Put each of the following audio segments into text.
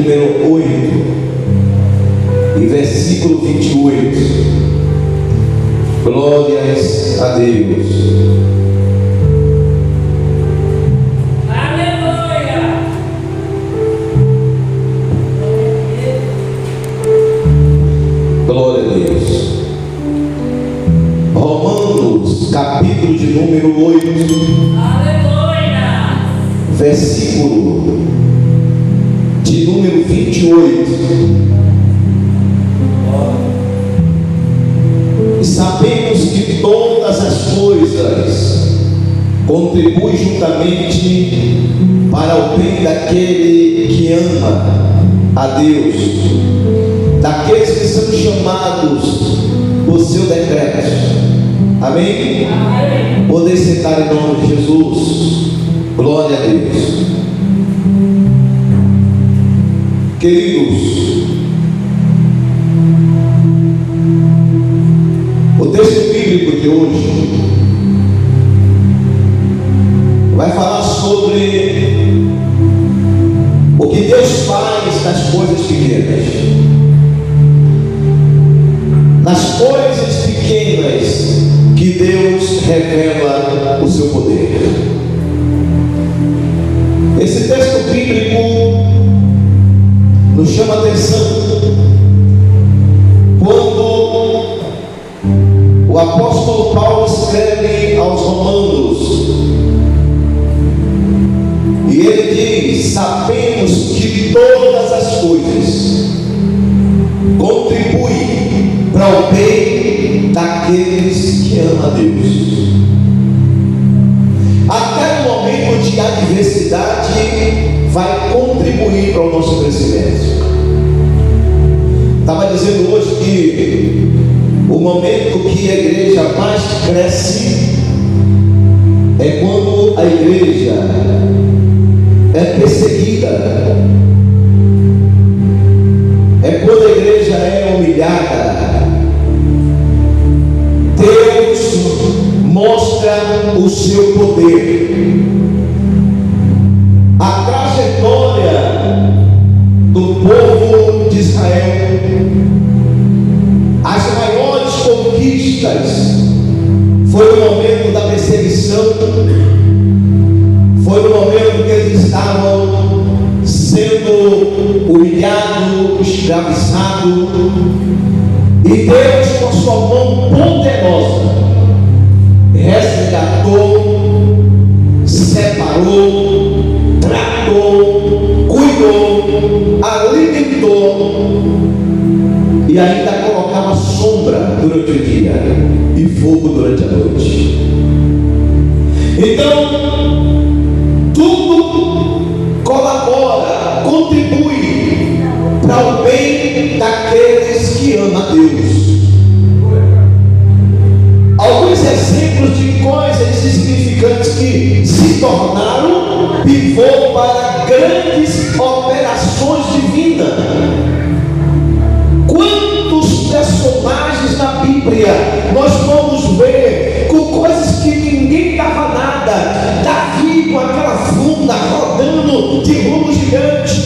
número 8 e versículo 28. Glórias a Deus. Aleluia. Glória a Deus. Romanos, capítulo de número 8. Aleluia. Versículo de número 28. E sabemos que todas as coisas contribuem juntamente para o bem daquele que ama a Deus, daqueles que são chamados por seu decreto. Amém? Amém. Poder sentar em nome de Jesus. Glória a Deus. Queridos, o texto bíblico de hoje vai falar sobre o que Deus faz nas coisas pequenas. Nas coisas pequenas que Deus revela o seu poder. Esse texto bíblico nos chama a atenção quando o apóstolo Paulo escreve aos Romanos e ele diz: sabemos que todas as coisas contribuem para o bem daqueles que amam a Deus. Até no momento de adversidade vai contribuir para o nosso crescimento. Estava dizendo hoje que o momento que a igreja mais cresce é quando a igreja é perseguida, é quando a igreja é humilhada. Deus mostra o seu poder. A trajetória do povo de Israel, as maiores conquistas, foi no momento da perseguição, foi no momento que eles estavam sendo humilhados, escravizados, e Deus, com sua mão poderosa, resgatou, separou, tratou, cuidou, alimentou e ainda colocava sombra durante o dia e fogo durante a noite. Então, tudo colabora, contribui para o bem daqueles que amam a Deus. Alguns exemplos de coisas insignificantes que se tornaram pivô para grandes operações divinas. Quantos personagens na Bíblia nós vamos ver com coisas que ninguém dava nada? Davi com aquela funda rodando de rumo gigante.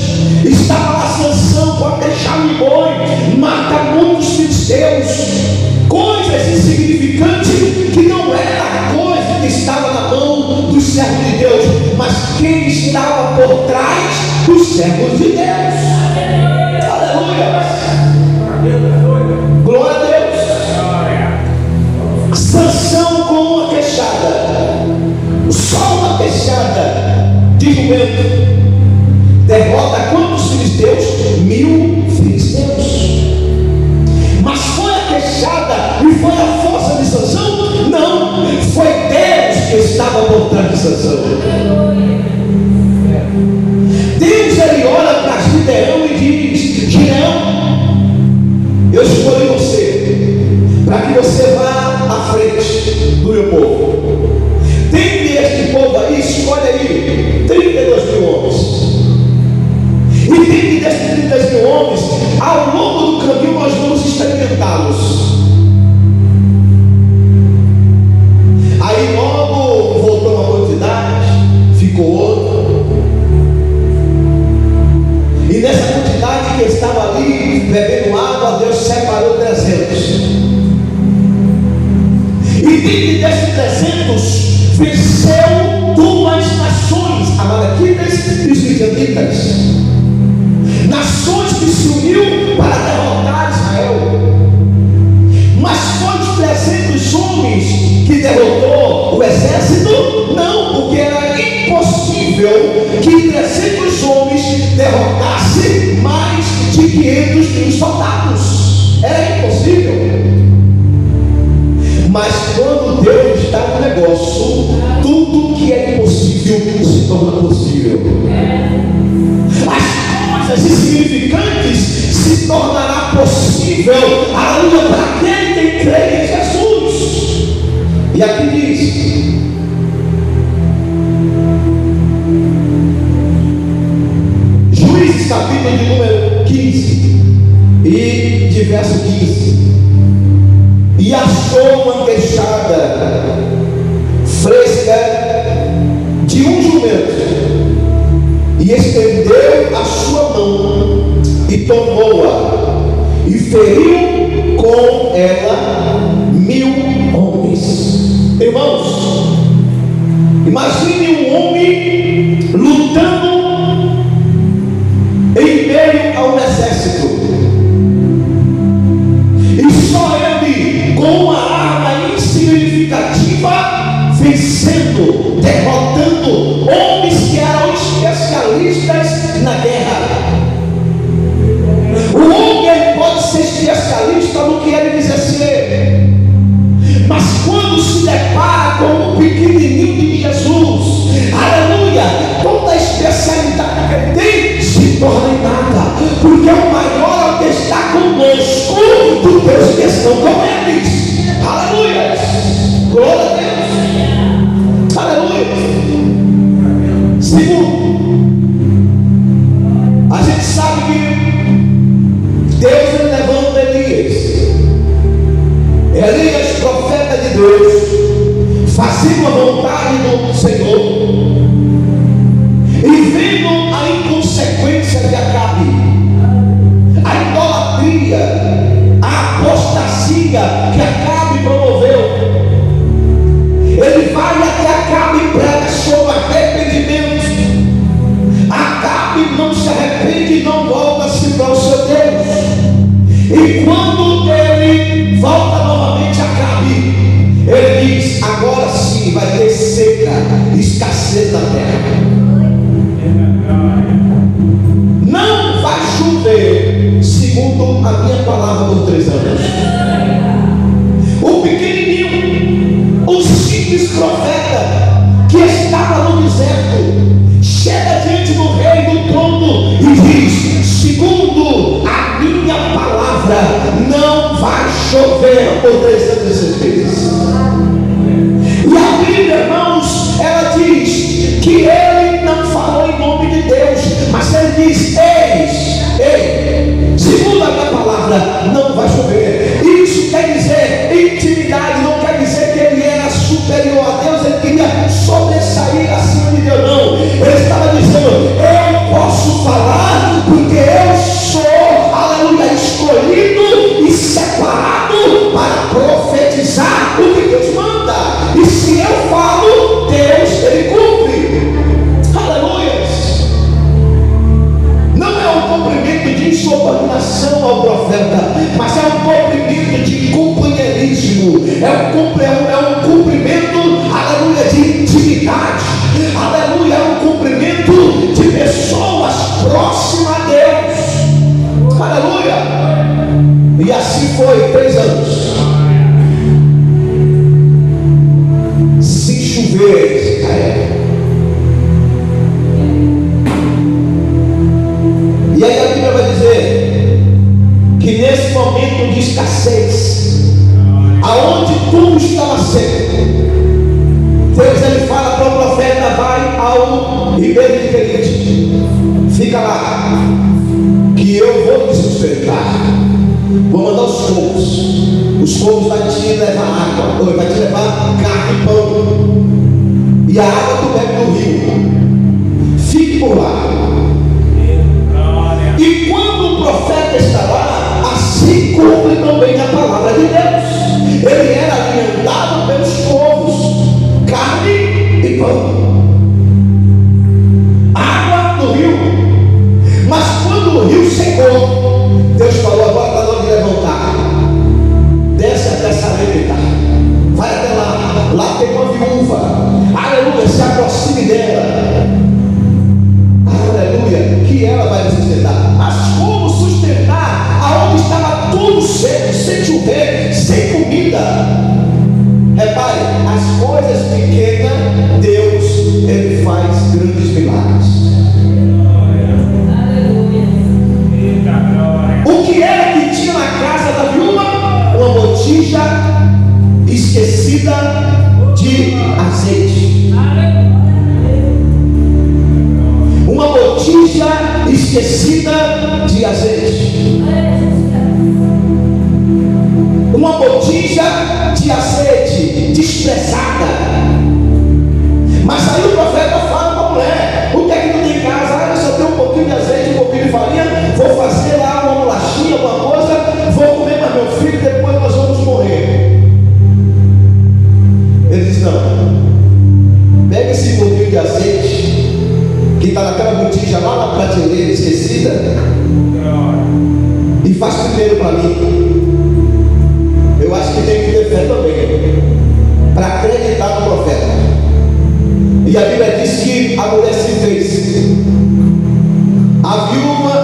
Estava lá Sansão com aquele chame boi, mata muitos filisteus. Coisas insignificantes que não era a coisa que estava na mão dos servos de Deus, mas quem estava por trás dos servos de Deus. Aleluia! Glória a Deus! Sansão com uma queixada, só uma queixada de jumento, derrota quantos filisteus? 1000 filisteus. Mas foi a queixada e foi a força de Sansão? Não, foi Deus que estava por trás de Sansão. Deus, ele olha para Gideão e diz: Gideão, eu escolhi você para que você vá à frente do meu povo. Dentre este povo aí, escolhe aí 32 mil homens. E dentre desses 32 mil homens, ao longo do caminho nós vamos experimentá-los. Aí logo voltou uma quantidade, ficou outra. E nessa quantidade água, Deus separou 300. E dentre desses 300, venceu 2 nações, Amalequitas e os Midianitas. Nações que se uniu para derrotar Israel. Mas foi os 300 homens que derrotou o exército? Não, porque era impossível que 300 homens derrotassem mais de 500 mil soldados. Era impossível. Mas quando Deus está no negócio, tudo que é impossível se torna possível. As coisas insignificantes se tornará possível, aleluia, para aquele que crê em Jesus. E aqui diz: Juízes, capítulo de número 15 e de verso 15. E achou uma queixada fresca de um jumento, e estendeu a sua mão e tomou-a, e feriu com ela 1000 homens. Irmãos, imagine um homem lutando em meio a um exército, e só ele, com uma arma insignificativa, vencendo, derrotando homens que eram especialistas na guerra. O homem pode ser especialista no que ele quiser ser, mas quando se depara com o pequenininho de Jesus, aleluia, toda a especialidade que ele tem se torna em nada, porque o maior é o que está conosco do que os que estão com eles. Aleluia, glória a Deus, aleluia. Segundo, a gente sabe que Deus levanta Elias, profeta de Deus, fazendo a vontade do Senhor, e vendo a inconsequência de Acabe, a idolatria, a apostasia que Acabe promoveu, ele vai até Acabe e prega sobre arrependimento. Acabe não se arrepende e não volta-se para o seu Deus. E quando ele volta novamente a Acabe, ele diz: agora sim vai ter seca, escassez na terra. Não vai chover, segundo a minha palavra, por 3 anos. O pequenininho, o simples profeta que estava no deserto, chega diante do rei do trono e diz: segundo a minha palavra, não vai chover por 3 anos e 6 meses. E a Bíblia, irmãos, ela diz que ele não falou em nome de Deus, mas ele diz: ei, segundo a minha palavra, não vai chover. Isso quer dizer intimidade, não quer dizer que ele era superior a Deus, ele queria sobressair acima de Deus, não. Ele estava dizendo: eu posso falar porque eu sou, aleluia, escolhido e separado para profetizar o que Deus manda. E se eu falo, Deus, ele cumpre. Aleluia. Não é um cumprimento de insubordinação ao profeta, mas é um cumprimento de companheirismo, é um cumprimento, aleluia, de intimidade, aleluia, é um cumprimento de pessoas próximas a Deus, aleluia. E assim foi 3 anos sem chover, e aí a Bíblia vai dizer que nesse momento de escassez, aonde tudo estava seco, Deus ele fala para o profeta: vai ao ribeiro de Querite, fica lá, que eu vou te sustentar. Vou mandar os fogos vai te levar água, vai te levar carne e pão, e a água tu bebe no rio, fique por lá. E quando o profeta está lá, a se cumpre também a palavra de Deus. Ele era alimentado pelos povos, carne e pão, água no rio. Mas quando o rio secou, Deus falou: agora está na hora de levantar, desce até Sarepta, vai até lá, lá tem uma viúva, aleluia, se aproxime dela, aleluia, que ela vai sustentar. Mas como sustentar aonde estava tudo seco, sem chover, sem comida? Repare, as coisas pequenas, Deus, Ele faz grandes milagres. O que era que tinha na casa da viúva? Uma botija esquecida de azeite. Uma botija esquecida de azeite. Uma botija de azeite desprezada. Mas aí o profeta fala para a mulher: o que é que tu tem em casa? Ah, eu só tenho um pouquinho de azeite, um pouquinho de farinha. Vou fazer lá uma bolachinha, alguma coisa. Vou comer para meu filho, depois nós vamos morrer. Ele diz: não, pega esse pouquinho de azeite que está naquela botija lá na prateleira esquecida e faz primeiro para mim. Eu acho que tem que ter fé também para acreditar no profeta. E a Bíblia diz que a mulher se fez. A viúva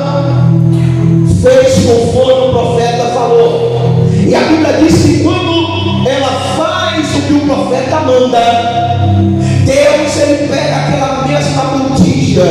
fez conforme o profeta falou. E a Bíblia diz que quando ela faz o que o profeta manda, Deus, Ele pega aquela mesma botija,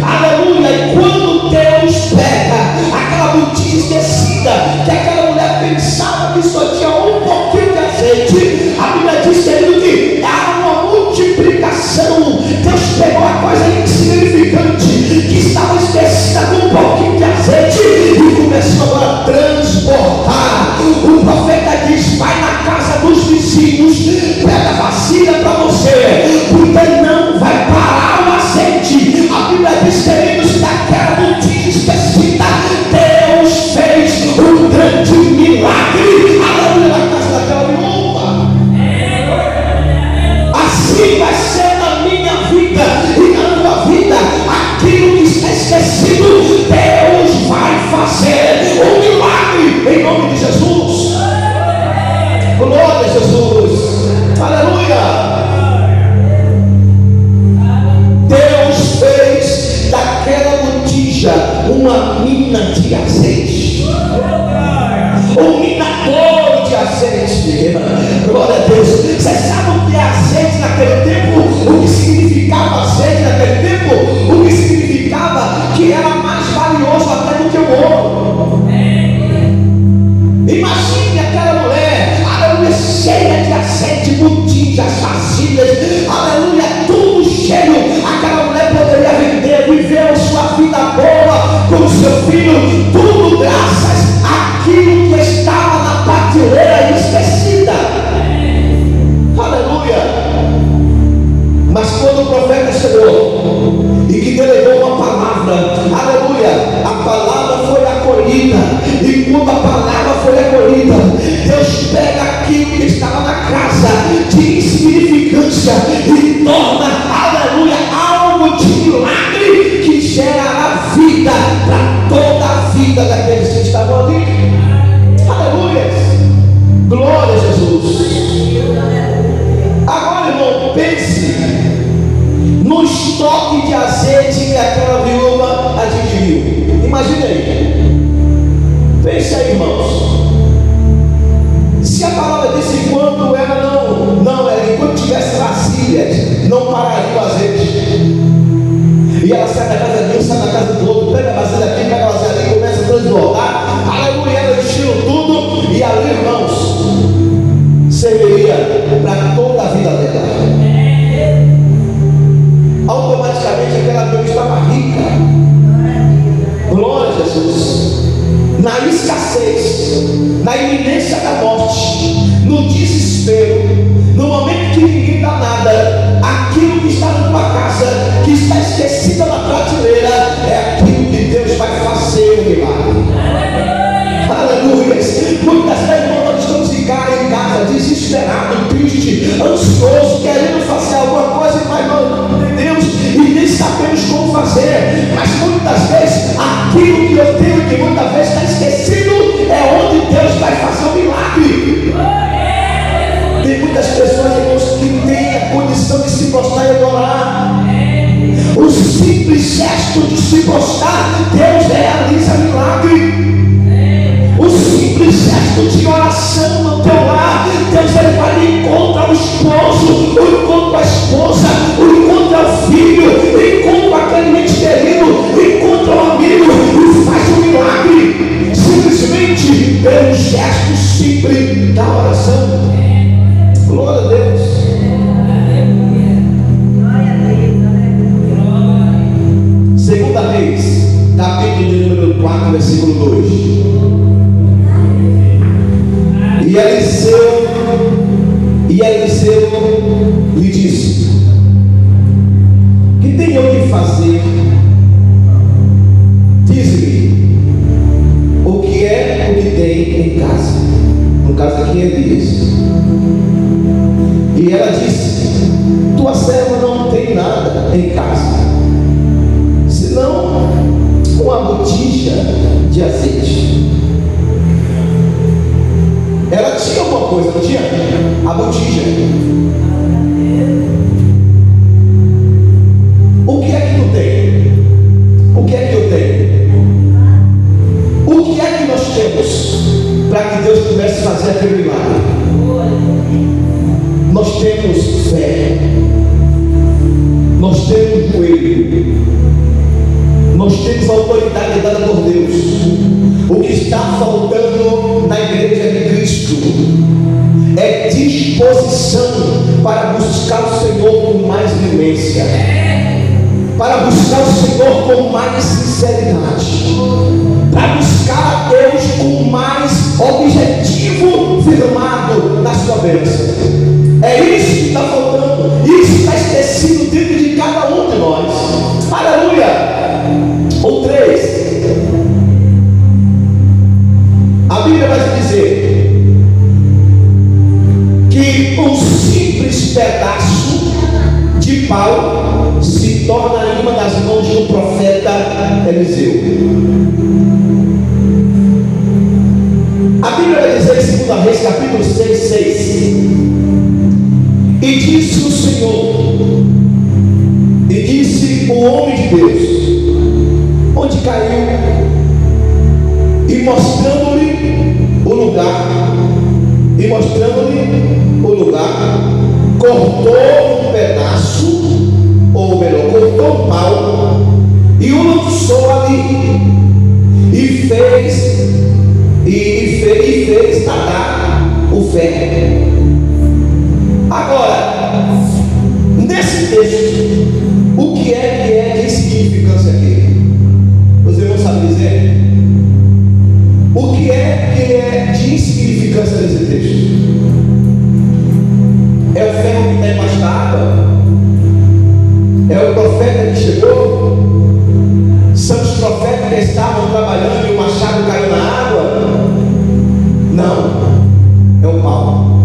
aleluia. E quando Deus pega aquela botija esquecida, que aquela mulher pensava que só tinha um pouquinho de azeite, a Bíblia diz que há uma multiplicação. Deus pegou a coisa insignificante que estava esquecida com um pouquinho de azeite e começou agora a transbordar. O profeta diz: vai na casa dos vizinhos, pega vasilha para você, porque não vai parar o azeite. A Bíblia diz, queridos, que aquela botija esquecida, Deus fez um grande milagre, aleluia, na casa daquela viúva. Assim vai ser na minha vida e na tua vida. Aquilo que está esquecido, Deus vai fazer um milagre em nome de Jesus. Glória a Jesus, aleluia. Deus fez daquela botija uma mina de azeite, um minador de azeite. Glória a Deus. Você sabe o que é azeite naquele tempo? O que significava azeite naquele tempo? O que significava que era mais valioso até do que o ouro. Imagine aquela mulher, aleluia, cheia de azeite, botijas, vasilhas, aleluia, tudo cheio. Aquela mulher poderia vender, viver sua vida boa com o seu filho, tudo graças àquilo que estava na prateleira esquecida. Aleluia. Mas quando o profeta chegou e que delegou uma palavra, aleluia, a palavra foi acolhida. E quando a palavra foi acolhida, Deus pega aquilo que estava na casa de insignificância e torna, aleluia, algo de milagre que gerará vida para toda a vida daqueles que estavam ali. Aleluia. Glória a Jesus. Agora, irmão, pense no estoque de azeite que aquela viúva adquiriu. Imagine aí. Pense aí, irmãos. Se a palavra disse quando ela não era, enquanto tivesse vasilhas, não pararia o azeite. E ela sai da casa de um, sai da casa do outro, pega a vasilha aqui, pega a vasilha ali, começa a transbordar. Aleluia, ela encheu tudo. E ali, irmãos, serviria para toda a vida dela. Automaticamente aquela viúva estava rica. Glória a Jesus. Na escassez, na iminência da morte, no desespero, no momento que ninguém dá nada, aquilo que está na tua casa, que está esquecida na prateleira, é aquilo que Deus vai fazer o milagre. Aleluia. ansioso, querendo fazer alguma coisa, mas não entendemos e nem sabemos como fazer. Mas muitas vezes, aquilo que eu tenho que muitas vezes está esquecido, é onde Deus vai fazer o milagre. Tem muitas pessoas, irmãos, que têm a condição de se prostrar e adorar. O simples gesto de se prostrar, Deus realiza milagre. O simples gesto de oração no teu lar, Deus vai encontrar o esposo, encontra a esposa, encontra o filho, encontra aquele ente querido, encontra o amigo e faz um milagre. Simplesmente pelo gesto simples da oração. Glória a Deus. Segunda Reis, capítulo de número 4, versículo 2. E Eliseu lhe disse: que tenho que fazer? Diz-me o que é o que tem em casa. No caso aqui é Elias. E ela disse: tua serva não tem nada em casa, senão uma botija de azeite. Ela tinha alguma coisa, não tinha? A botija. O que é que tu tem? O que é que eu tenho? O que é que nós temos para que Deus pudesse fazer aquele milagre? Nós temos fé. Nós temos joelho. Nós temos a autoridade dada por Deus. O que está faltando na igreja de Cristo é disposição para buscar o Senhor com mais vivência, para buscar o Senhor com mais sinceridade, para buscar a Deus com mais objetivo firmado na sua bênção. É isso que está faltando. Isso está esquecido dentro de cada um de nós. Aleluia. O 3. A Bíblia vai dizer que um simples pedaço de pau se torna em uma das mãos do profeta Eliseu. A Bíblia vai dizer em 2 Reis, capítulo 6. E disse o Senhor, e disse o homem de Deus, onde caiu, e mostrando-lhe o lugar, cortou um pedaço, ou melhor, cortou um pau, e o lançou ali, e fez nadar o ferro. Agora, nesse texto, o que é de significância aqui? Você não sabe dizer? O que é de insignificância nesse texto? É o ferro que está embaixo da água? É o profeta que chegou? São os profetas que estavam trabalhando e o machado caiu na água? Não, é o pau.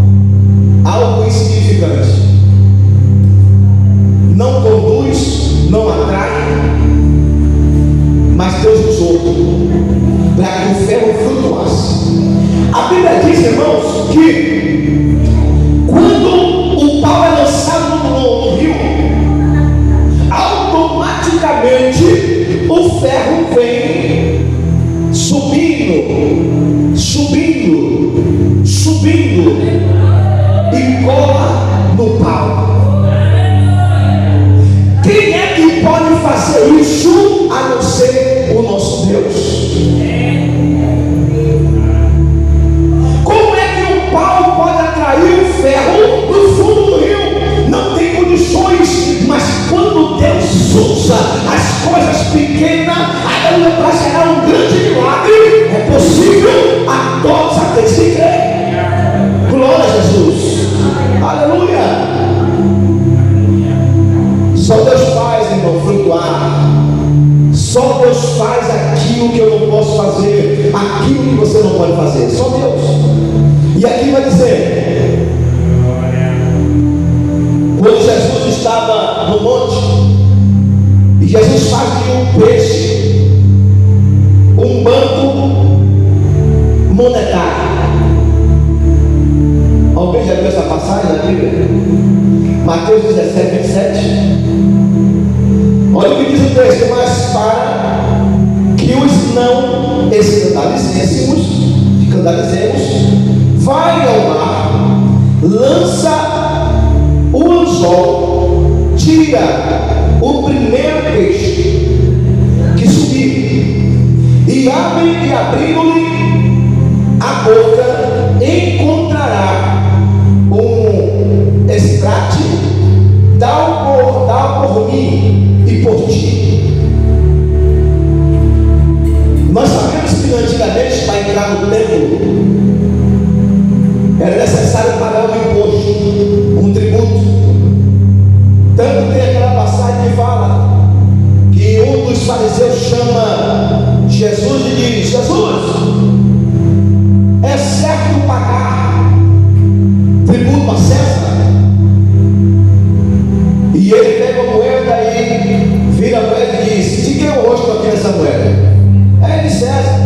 Algo insignificante. Não conduz, não atrai, mas Deus usou para que o ferro flutuasse. A Bíblia diz, irmãos, que quando o pau é lançado no rio, automaticamente o ferro vem subindo e cola no pau. Quem é que pode fazer isso a não ser o nosso Deus? Como é que o pau Alguém já viu essa passagem na Bíblia? Mateus 17, 27. Olha o que diz o texto: mas para que os não escandalizemos, vai ao mar, lança o anzol, tira o primeiro peixe que subir, e abrindo-lhe a boca, encontrará um estrate, dá por mim e por ti. Nós sabemos que antigamente, para entrar no templo, era necessário pagar um imposto, um tributo. Tanto tem aquela passagem que fala que um dos fariseus chama Jesus e diz: Jesus, é certo pagar tributo a César? E ele pega a moeda e vira a moeda e diz: de quem é o rosto aqui nessa moeda? É de César.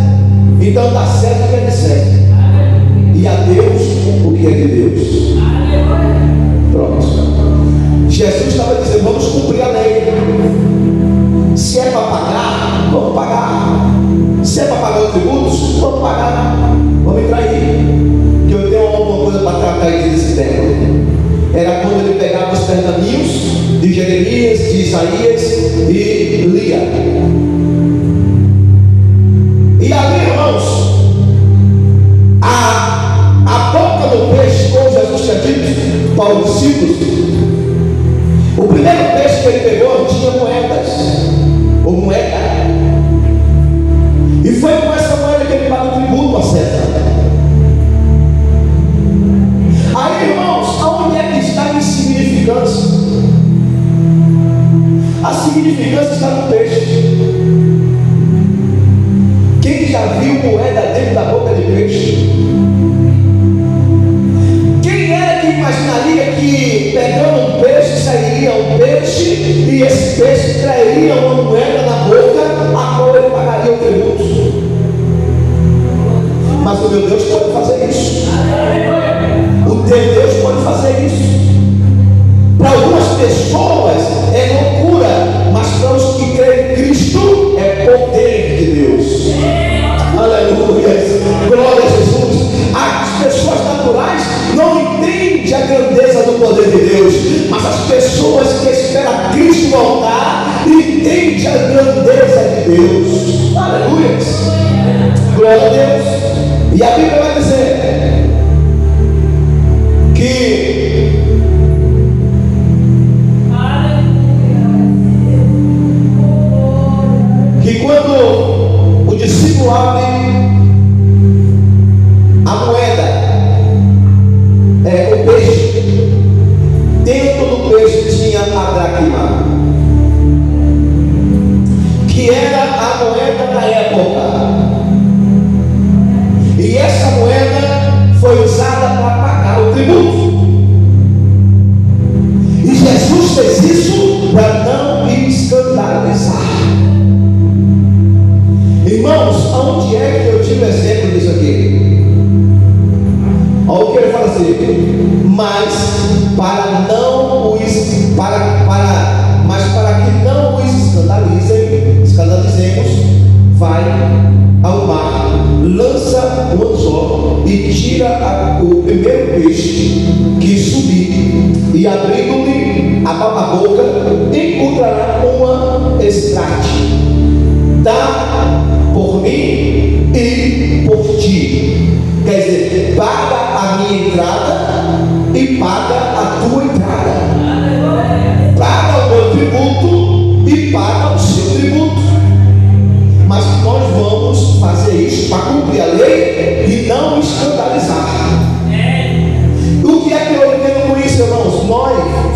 Então dá certo o que é de César, e a Deus o que é de Deus. Pronto. Jesus estava dizendo: vamos cumprir a lei. Se é para pagar, vamos pagar. Se é para pagar os tributos, vamos pagar. Vamos entrar aí, que eu tenho alguma coisa para tratar aí desse tema. Era quando ele pegava os pergaminhos de Jeremias, de Isaías e lia. E ali, irmãos, a boca do peixe, como Jesus tinha dito para os discípulos, o primeiro peixe que ele pegou tinha moedas, ou moeda, e foi com essa moeda que ele pagou tributo a César. Aí, irmãos, aonde é que está a insignificância? A significância está no peixe. Quem já viu moeda dentro da boca de peixe? Quem era que imaginaria que pegando um peixe sairia um peixe e esse peixe trairia uma moeda na boca a qual ele pagaria o tributo? Mas o meu Deus pode fazer isso. O teu Deus pode fazer isso. Para algumas pessoas é loucura, mas para os que creem em Cristo é poder de Deus. Aleluia, glória a Jesus. As pessoas naturais não entendem a grandeza do poder de Deus, mas as pessoas que esperam Cristo voltar entendem a grandeza de Deus. Aleluia, glória a Deus. E a Bíblia vai dizer que quando o discípulo abre a moeda, o peixe, dentro do peixe tinha a dracma, que era a moeda da época, e essa moeda foi usada para pagar o tributo. E Jesus fez isso para não escandalizar. Irmãos, aonde é que eu tive exemplo disso aqui? Olha o que ele fala assim: mas para que não os escandalizemos, vai ao mar, lança o anzol e tira o primeiro peixe que subir, e abrindo-lhe a boca, encontrará uma estrate, dá por mim e por ti. Quer dizer, paga a minha entrada e paga a tua entrada. Paga o meu tributo e paga o seu tributo. Mas nós vamos fazer isso para cumprir a lei e não escandalizar. O que é que eu entendo com isso, irmãos? Nós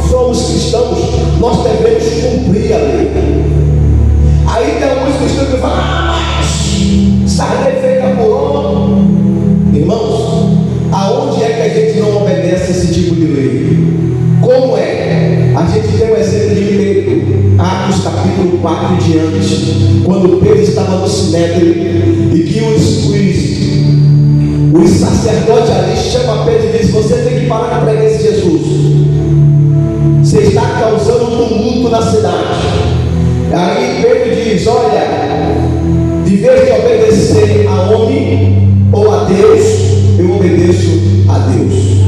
somos cristãos, nós devemos cumprir a lei. Aí tem alguns cristãos que falam: mas essa lei feita por homem. Irmãos, aonde é que a gente não obedece esse tipo de lei? Como é? A gente tem um exemplo de Pedro, Atos capítulo 4 em diante, quando Pedro estava no Sinédrio e que O sacerdote ali chama Pedro e diz: você tem que parar de pregar esse Jesus. Você está causando um tumulto na cidade. Aí Pedro diz: olha, de vez de obedecer a homem ou a Deus, eu obedeço a Deus.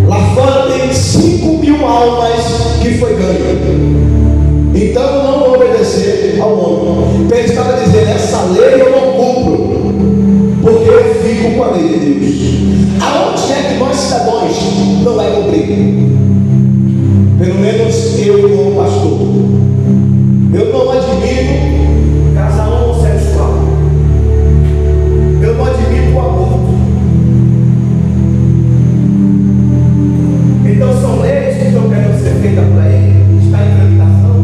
Lá fora tem 5.000 almas que foi ganho. Então eu não vou obedecer ao homem. Pedro estava dizendo: essa lei eu não cumpro, porque eu fico com a lei de Deus. Aonde é que nós cidadãos não vai cumprir? Pelo menos eu como pastor, eu não admito casal homossexual, eu não admito o aborto. Então são leis que estão querendo ser feitas para ele, está em tramitação,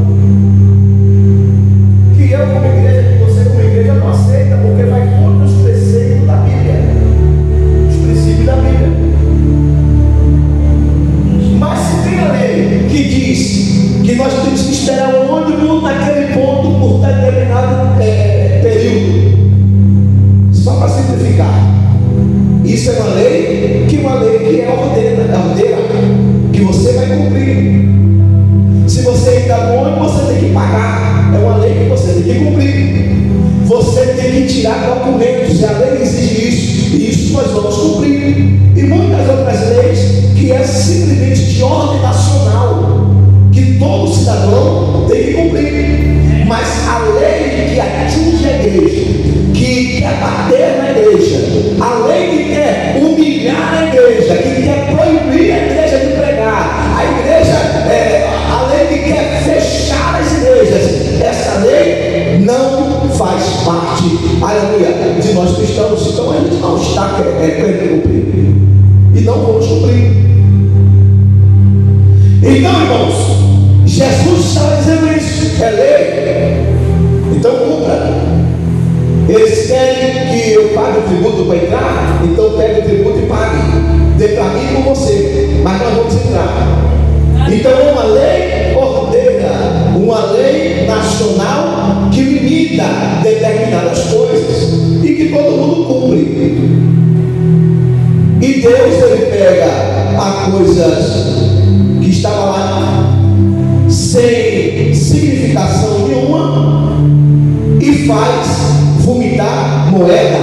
que eu como igreja, que você como igreja não aceita, porque vai contra os preceitos da Bíblia, os princípios da Bíblia. Mas se tem a lei que diz que nós temos que esperar o ônibus naquele ponto por determinado período, só para simplificar, isso é uma lei que é ordeira, que você vai cumprir. Se você entrar no ônibus, você tem que pagar, é uma lei que você tem que cumprir. Você tem que tirar documentos, e a lei exige isso, e isso nós vamos cumprir. E muitas outras leis que é simplesmente de ordem nacional, que todo cidadão tem que cumprir. Mas a lei que atinge a igreja, que quer bater na igreja, a lei que quer humilhar a igreja, que quer proibir a igreja de pregar, a lei que quer fechar as igrejas, essa lei não faz parte, aleluia, de nós cristãos. Então a gente não está querendo cumprir, e não vamos cumprir. Então, irmãos, Jesus estava dizendo isso, é lei, então cumpra. Eles querem que eu pague o tributo para entrar, então pegue o tributo e pague, dê para mim e para você, mas nós vamos entrar. Então é uma lei ordeira, uma lei nacional que limita determinadas coisas e que todo mundo cumpre. E Deus, ele pega a coisas que estava lá sem significação nenhuma e faz vomitar moeda,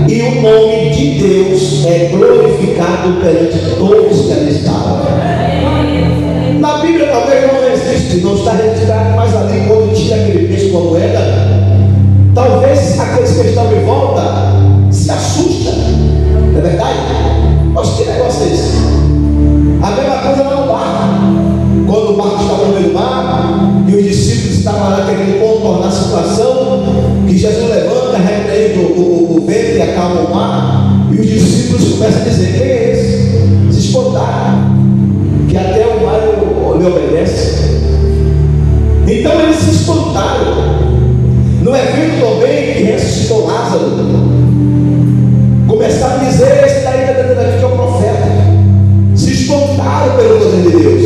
e o nome de Deus é glorificado perante todos que ali estavam. Na Bíblia talvez não existe, não está registrado, mas ali quando tira aquele peixe com a moeda, talvez aqueles que estão em volta se assustam, não é verdade? Mas que negócio é esse? A mesma coisa lá no barco, quando o barco estava no meio do mar e os discípulos estavam lá querendo contornar a situação, que Jesus levanta, repreende o vento e acalma o mar, e os discípulos começam a dizer: quem é esse? Se espantaram, que até o mar lhe obedece. Então eles se espantaram. No evento também que ressuscitou Lázaro, começaram a dizer: esse daí que é o profeta. Se espantaram pelo poder de Deus.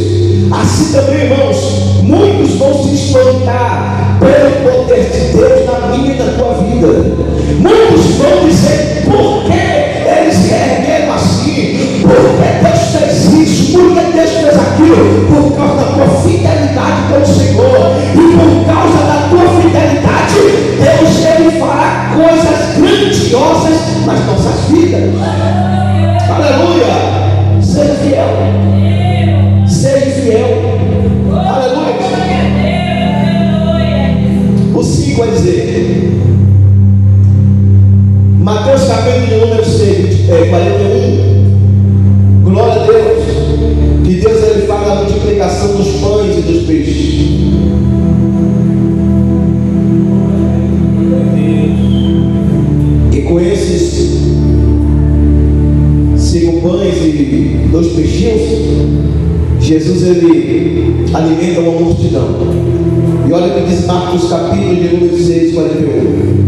Assim também, irmãos, muitos vão se espantar pelo poder de Deus na minha e na tua vida. Muitos vão dizer: por que eles se ergueram assim? Por que Deus fez isso? Por que Deus fez aquilo? Por causa da tua fidelidade com o Senhor. E por causa da tua fidelidade, Deus, ele fará coisas grandiosas nas nossas vidas. Aleluia! Seja fiel. Seja fiel. Aleluia. O 5 vai dizer, Mateus capítulo número 41. Glória a Deus. Que Deus, ele fala da multiplicação dos pães e dos peixes. E com esses 5 pães e 2 peixinhos, Jesus, ele alimenta uma multidão. E olha o que diz Marcos capítulo de número 6, 41.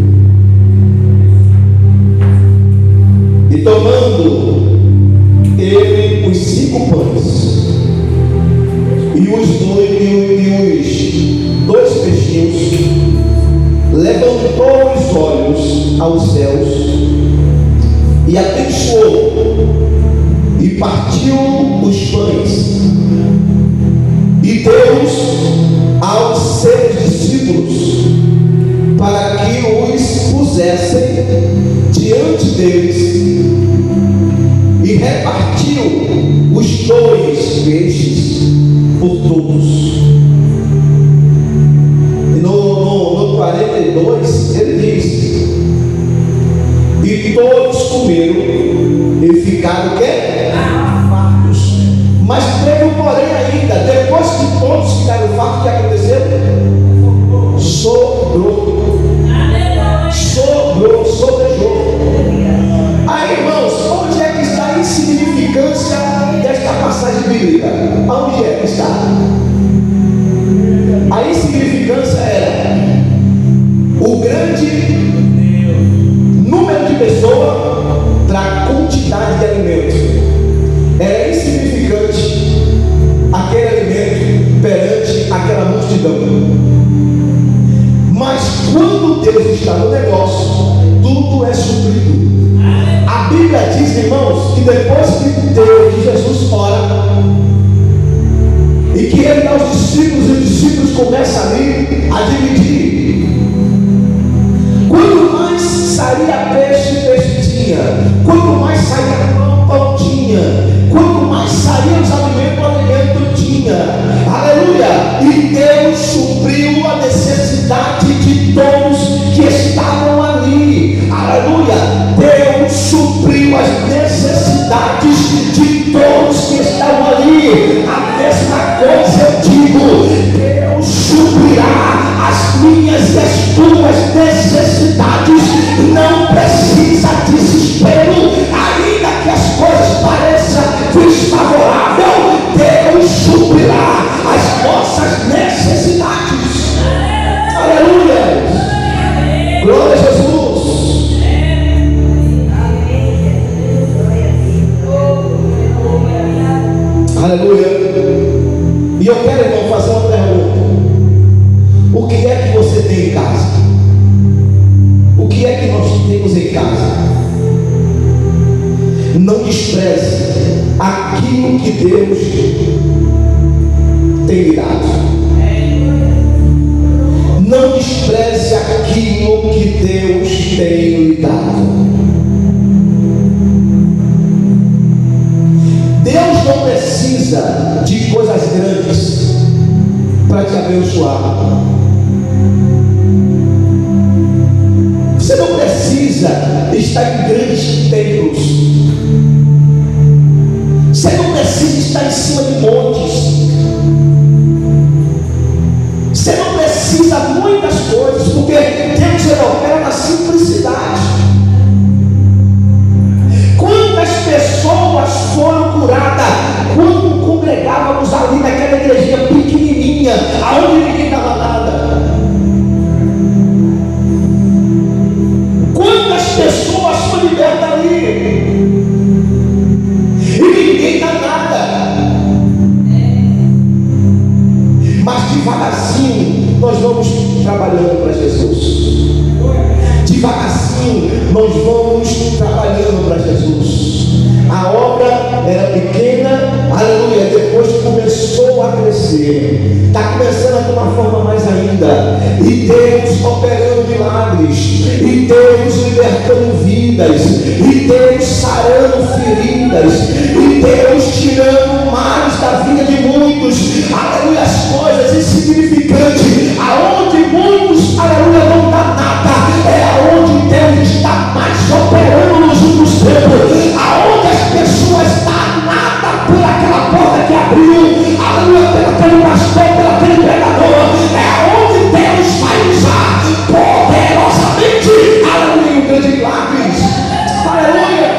E tomando ele os 5 pães e os 2 peixinhos, levantou os olhos aos céus e abençoou partiu os pães e deu-os aos seus discípulos para que os pusessem diante deles, e repartiu os 2 peixes por todos. E no 42 ele diz: e todos comeram e ficaram o quê? Fartos. Mas teve um porém ainda. Depois que todos ficaram fartos, o que aconteceu? Sobrejou. Aí, irmãos, onde é que está a insignificância desta passagem bíblica? Aonde é que está? A insignificância era o grande número de pessoas para a quantidade de alimento. Era insignificante aquele alimento perante aquela multidão. Mas quando Deus está no negócio, tudo é suprido. A Bíblia diz, irmãos, que depois que Jesus ora e que ele dá aos discípulos, e os discípulos começam ali a dividir. Quanto mais saía peixe tinha. Quanto mais saía pão tinha. Quanto mais saía os alimentos, o alimento tinha. Aleluia! E Deus supriu a necessidade de todos que estavam ali. Aleluia! Deus supriu as necessidades de todos que estavam ali. A mesma coisa eu digo: Deus suprirá as minhas e as tuas necessidades. Não precisa desespero, ainda que as coisas pareçam desfavoráveis. Deus suprirá as nossas necessidades. Aleluia! Glória a Jesus. Aleluia. E eu quero, irmão, fazer uma pergunta: o que é que você tem em casa? O que é que nós temos em casa? Não despreze aquilo que Deus tem lhe dado. Não despreze aquilo que Deus tem lhe dado. Deus não precisa de coisas grandes para te abençoar. Você não precisa estar em grandes templos. Você não precisa estar em cima de montes. Você não precisa de muitas coisas, porque Deus opera na simplicidade. Quantas pessoas foram curadas quando congregávamos ali naquela igrejinha pequenininha, aonde ninguém dava nada? Quantas pessoas foram libertas ali e ninguém dá nada? Mas devagarzinho nós vamos trabalhando para Jesus. Devagarzinho nós vamos trabalhando para Jesus. A obra era pequena, aleluia, depois começou a crescer, está começando a tomar forma mais ainda, e Deus operando milagres, e Deus libertando vidas, e Deus sarando feridas, e Deus tirando mais da vida de muitos, aleluia, as coisas insignificantes, aonde muitos, aleluia, não dá nada, é aonde Deus está mais operando nos últimos tempos, aonde as pessoas dão nada por aquela porta que abriu, aleluia, pelo pastor, pelo pregador, é aonde Deus vai usar poderosamente, aleluia, o grande milagres, aleluia.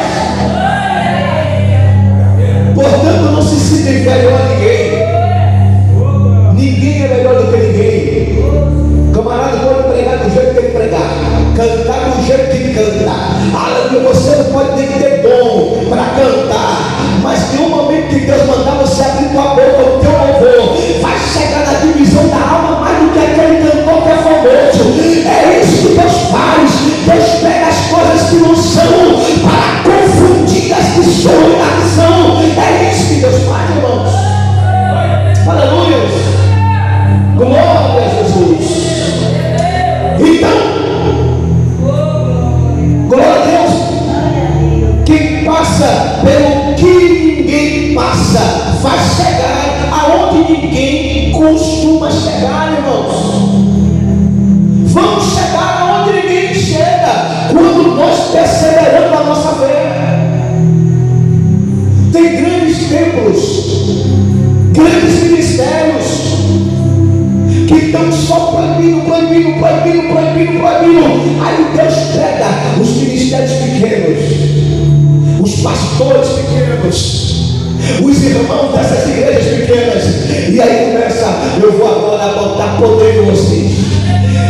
Aí Deus pega os ministérios pequenos, os pastores pequenos, os irmãos dessas igrejas pequenas, e aí começa: eu vou agora botar poder em vocês,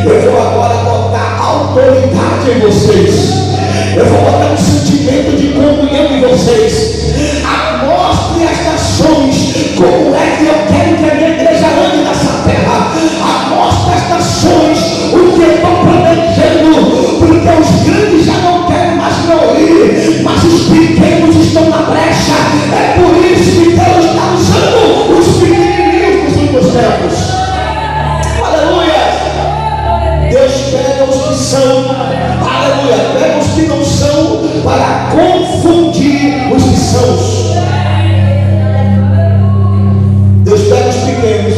eu vou agora botar autoridade em vocês, eu vou botar um sentimento de comunhão em vocês. Mostre às nações como é que eu quero que a minha igreja ande nessa terra. Mostre às nações o que eu estou planejando, porque os grandes já não querem mais me ouvir, mas os pequenos estão na brecha. É por isso que Deus está usando os pequenininhos nos últimos tempos. Aleluia! Deus pega os que são, aleluia, pega os que não são para confundir os que são. Deus pega os pequenos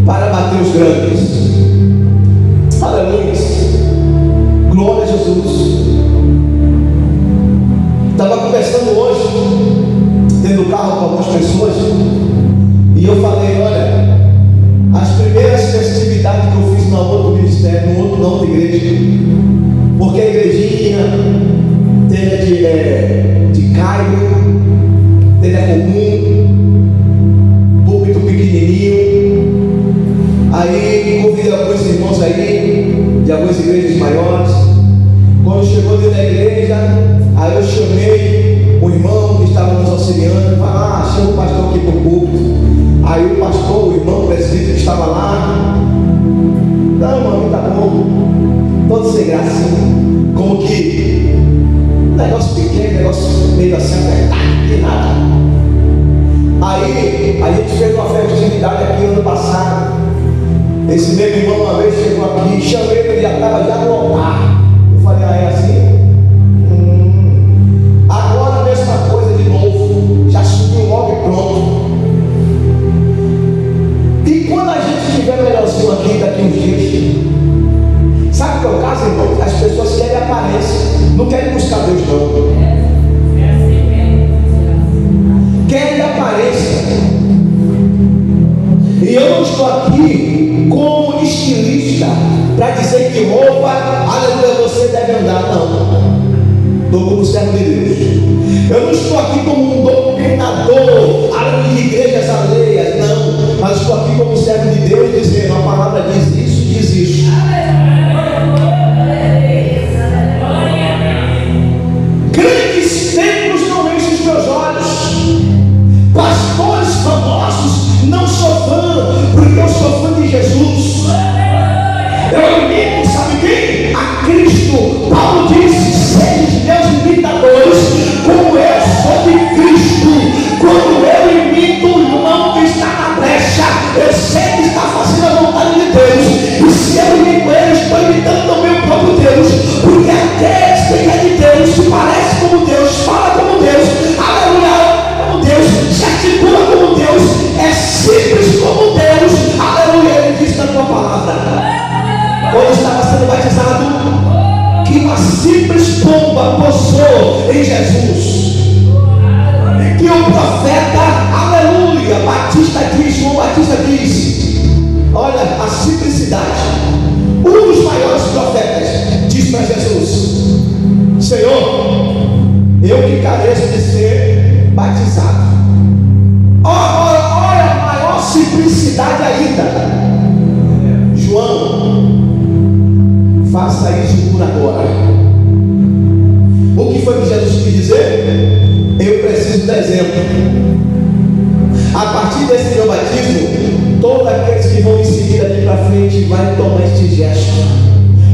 para bater os grandes. Aleluia. Glória a Jesus. Estava conversando hoje, dentro do carro com algumas pessoas, e eu falei: olha, as primeiras festividades que eu fiz no outro ministério, no outro não de igreja, porque a igrejinha teve de Caio, telha comum, púlpito pequenininho. Aí convidei alguns irmãos aí de algumas igrejas maiores. Quando chegou dentro da igreja, aí eu chamei o irmão que estava nos auxiliando, falei: chama o pastor aqui para o púlpito. Aí o pastor, o irmão, o presbítero que estava lá: não, mano, tá bom, todo sem graça, como que negócio pequeno, negócio meio assim, apertado, de nada. Aí a gente fez uma festividade aqui ano passado. Esse mesmo irmão uma vez chegou aqui, chamei ele, já estava já no altar. Eu falei: é assim? Agora a mesma coisa de novo, já subiu logo e pronto. E quando a gente estiver melhorzinho aqui daqui uns dias, sabe o que é o caso, irmão? As pessoas querem aparência, não querem buscar Deus não. Querem aparência. E eu não estou aqui como estilista para dizer que roupa, aleluia, você deve andar. Não. Estou como servo de Deus. Eu não estou aqui como um doutrinador, aleluia, de igrejas alheias. Não. Mas estou aqui como servo de Deus, dizendo: a palavra diz isso, diz isso. Grandes templos não enchem os meus olhos. Pastores famosos, não sou fã, porque eu sou fã de Jesus. Eu imito, sabe quem? A Cristo. Paulo disse: sede meus imitadores, como eu sou de Cristo. Quando eu imito o irmão que está na brecha, eu sei que está fazendo a vontade de Deus. E se eu imito ele, estou imitando também o próprio Deus, porque aqueles que é de Deus se parece como Deus, fala como Deus, aleluia, como Deus, se articula como Deus, é simples como Deus, aleluia. Ele diz na tua palavra, quando estava sendo batizado, que uma simples pomba pousou em Jesus, que o profeta, aleluia, Batista diz, João Batista diz: olha a simplicidade. Um dos maiores profetas diz para Jesus: Senhor, eu que careço de ser batizado. Olha a maior simplicidade ainda. João, faça isso por agora. O que foi que Jesus quis dizer? Eu preciso de exemplo. A partir desse meu batismo, todos aqueles que vão me seguir daqui para frente vai tomar este gesto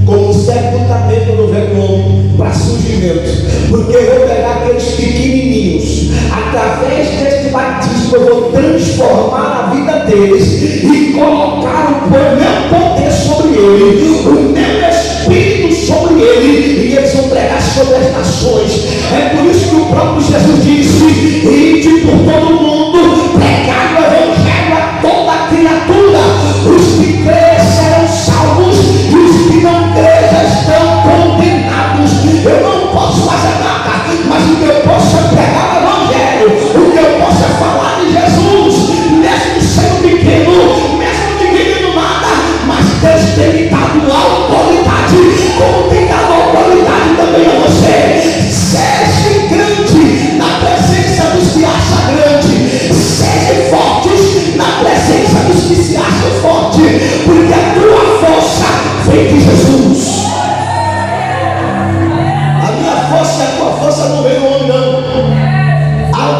como um sepultamento no velho homem para surgimento, porque eu vou pegar aqueles pequenininhos, através deste batismo eu vou transformar a vida deles e colocar o meu poder sobre ele, o meu Espírito sobre ele, e eles vão pregar sobre as nações. É por isso que o próprio Jesus disse: ide por todo o mundo, pregai o evangelho a toda criatura. Os que crerem serão salvos, e os que não crerem já estão condenados. Eu não posso fazer nada, mas o que eu posso é pregar o evangelho, o que eu posso é falar de Jesus, mesmo sendo pequeno, mesmo ninguém nada, mas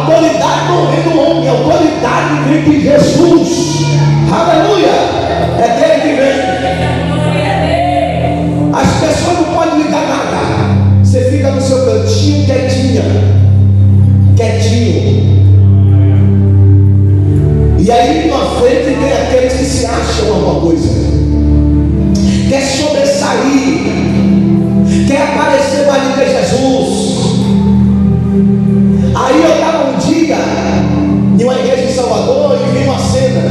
autoridade não vem do homem, a autoridade vem de Jesus. Aleluia! É dele que vem. As pessoas não podem lhe dar nada. Você fica no seu cantinho, quietinho. E aí na frente tem aqueles que se acham alguma coisa, quer sobressair, quer aparecer mais do que Jesus. Aí eu estava um dia em uma igreja em Salvador e vi uma cena.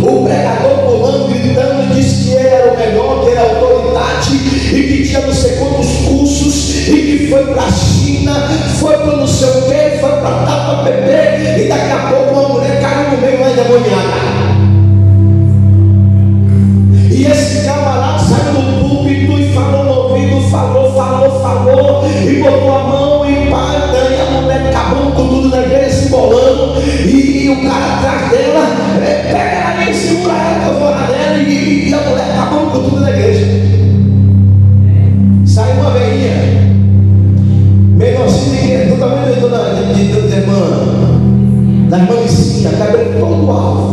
O pregador pulando, gritando, disse que ele era o melhor, que era a autoridade e que tinha não sei quantos cursos e que foi para a China, foi para não sei o que, foi para tal, para beber, e daqui a pouco uma mulher caiu no meio lá endemoniada. E esse camarada saiu do púlpito e falou no ouvido, falou, e botou a mão e pá, e a mulher acabando com tudo na igreja, se embolando, e o cara atrás dela, pega ela aí, segura ela, que eu vou na dela, e a mulher acabando com tudo na igreja. Sai uma velhinha, menorzinha, do tamanho da irmã Licinha, cabelo todo alto,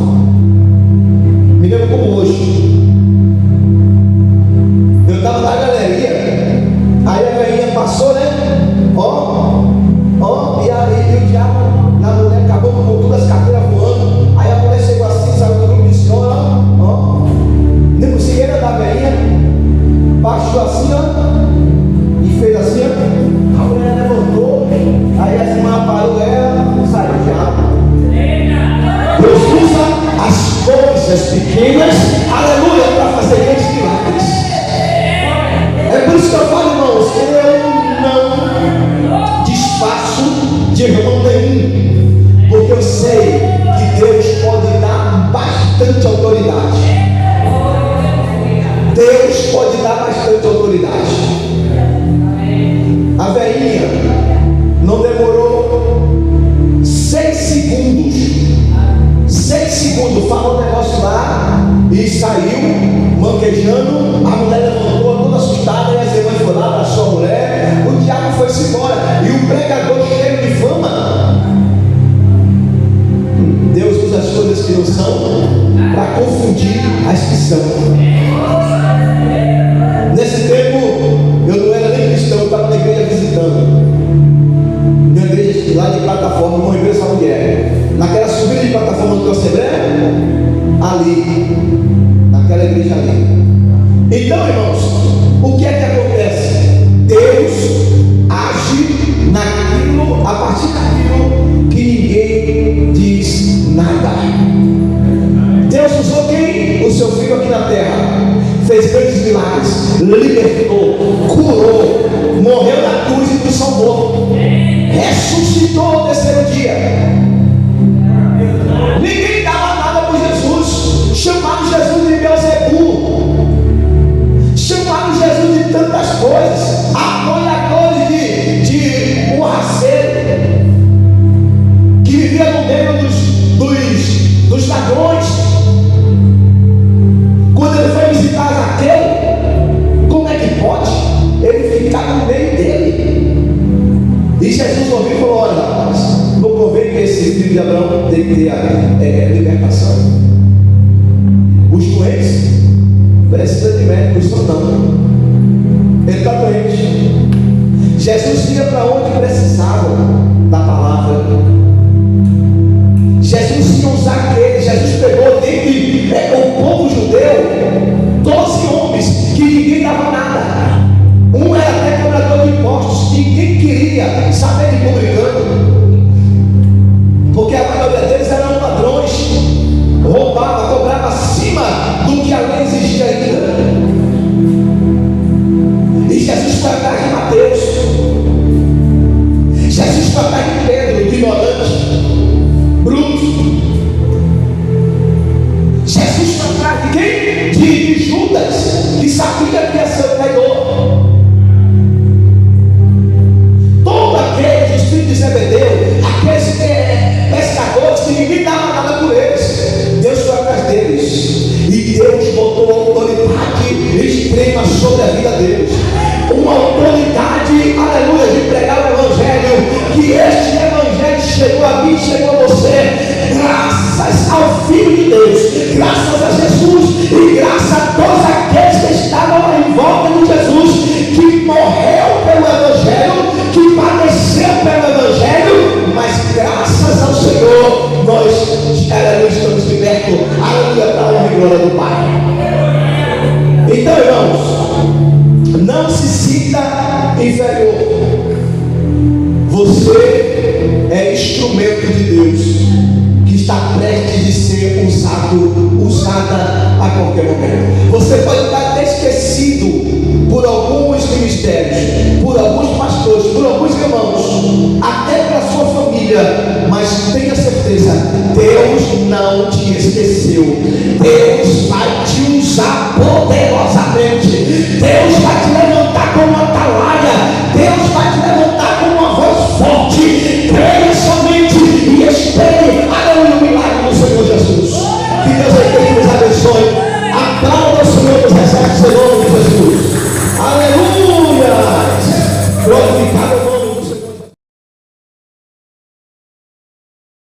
me lembro como hoje. Eu estava na galeria, aí a velhinha passou, né? E o diabo na mulher acabou com todas as cadeiras voando. Aí a mulher chegou assim, saiu do grupo e disse: nem conseguia andar, a velhinha baixou assim, e fez assim, a mulher levantou, aí a irmã parou ela, saiu o diabo. Deus usa as coisas pequenas, aleluia, para fazer grandes milagres. É por isso que eu falo, irmãos, eu não desfaço de irmão nenhum, porque eu sei que Deus pode dar bastante autoridade. Deus pode dar bastante autoridade. A velhinha não demorou 6 segundos. 6 segundos, falou um negócio lá e saiu manquejando. A mulher levantou toda assustada, e a irmã foi lá, abraçou a mulher. O diabo foi-se embora, e o pregador cheio de fama. Deus usa as coisas que não são para confundir as que são. Nesse tempo eu não era nem cristão, eu estava na igreja visitando. Minha igreja lá de plataforma, uma igreja sabe onde é? Naquela subida de plataforma do Assembleia, ali, naquela igreja ali. Então, irmãos, o que é que acontece? Deus age naquilo, a partir daquilo que ninguém diz nada. Deus usou quem? O seu filho aqui na terra. Fez grandes milagres, libertou, curou, morreu na cruz e nos salvou, ressuscitou no terceiro dia. Ninguém dava nada por Jesus. Chamaram Jesus de Beelzebul, chamaram Jesus de tantas coisas, apoiadores de borracheiro, que vivia no meio dos ladrões. Quando ele foi visitar Zaqueu, como é que pode ele ficar no meio dele? E Jesus ouviu e falou: olha, rapaz, não convém que esse filho de Abraão tem que ter libertação. Os doentes precisam de médicos, só não. Ele está doente. Jesus ia para onde precisava da palavra. Jesus ia usar aquele. Jesus pegou dentre o povo judeu 12 homens que ninguém dava nada. Um era até cobrador de impostos, ninguém queria saber de publicano, porque a maioria deles eram ladrões, roubava, cobrava acima do que a lei exigia ainda. E Jesus foi atrás de Mateus, Jesus foi atrás de Pedro. chegou a mim, chegou a você, graças ao Filho de Deus, graças a Jesus e graças a todos aqueles que estavam em volta de Jesus, que morreu pelo Evangelho, que padeceu pelo Evangelho, mas graças ao Senhor nós estamos libertos, aleluia, para a honra e glória do Pai. Então, irmãos, não se sinta inferior. Você é instrumento de Deus que está prestes de ser usada a qualquer momento. Você pode estar até esquecido por alguns ministérios, por alguns pastores, por alguns irmãos, até pela sua família, mas tenha certeza, Deus não te esqueceu. Deus vai te usar poderosamente. Deus vai te levantar como uma atalaia. Deus vai te levantar com uma voz forte. Creia somente e espere, aleluia, o milagre do Senhor Jesus. Que Deus nos abençoe. Aplauda o Senhor dos exércitos em nome de Jesus.